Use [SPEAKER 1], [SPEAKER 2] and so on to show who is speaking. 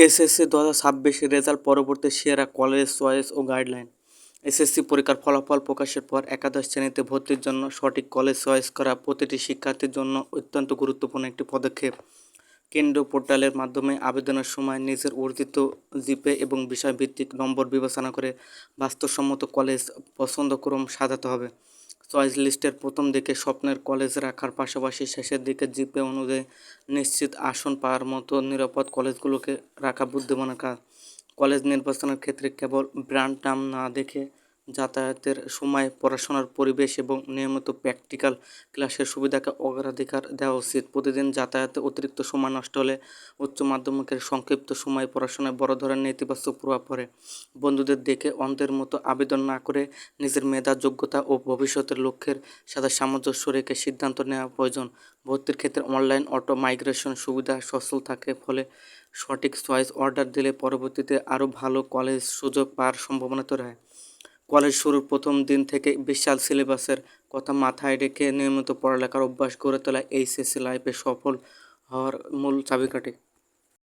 [SPEAKER 1] SSC 2026 result পরবর্তী সেরা college choice ও guideline. SSC পরীক্ষার ফলাফল প্রকাশের পর একাদশ শ্রেণীতে ভর্তির জন্য সঠিক কলেজ চয়েস করা প্রতিটি শিক্ষার্থীর জন্য অত্যন্ত গুরুত্বপূর্ণ একটি পদক্ষেপ। কেন্দ্রীয় পোর্টালের মাধ্যমে আবেদনের সময় নিজের অর্জিত জিপে এবং বিষয়ভিত্তিক নম্বর বিবেচনা করে বাস্তবসম্মত কলেজ পছন্দক্রম সাজাতে হবে। চয়েস লিস্টের প্রথম দিকে স্বপ্নের কলেজ রাখার পাশাপাশি শেষের দিকে জিপে অনুযায়ী নিশ্চিত আসন পাওয়ার মতো নিরাপদ কলেজগুলোকে রাখা বুদ্ধিমানের কাজ। কলেজ নির্বাচনের ক্ষেত্রে কেবল ব্র্যান্ড নাম না দেখে যাতায়াতের সময়, পড়াশোনার পরিবেশ এবং নিয়মিত প্র্যাকটিক্যাল ক্লাসের সুবিধাকে অগ্রাধিকার দেওয়া উচিত। প্রতিদিন যাতায়াতে অতিরিক্ত সময় নষ্ট হলে উচ্চ মাধ্যমিকের সংক্ষিপ্ত সময়ে পড়াশোনায় বড় ধরনের নেতিবাচক প্রভাব পড়ে। বন্ধুদের দেখে অন্ধের মতো আবেদন না করে নিজের মেধা, যোগ্যতা ও ভবিষ্যতের লক্ষ্যের সাথে সামঞ্জস্য রেখে সিদ্ধান্ত নেওয়া প্রয়োজন। ভর্তির ক্ষেত্রে অনলাইন অটো মাইগ্রেশন সুবিধা সচল থাকে, ফলে সঠিক চয়েস অর্ডার দিলে পরবর্তীতে আরও ভালো কলেজ সুযোগ পাওয়ার সম্ভাবনা তৈরি হয়। কলেজ শুরুর প্রথম দিন থেকে বিশাল সিলেবাসের কথা মাথায় রেখে নিয়মিত পড়ালেখার অভ্যাস গড়ে তোলা এইচএসসি লাইফে সফল হওয়ার মূল চাবিকাঠি।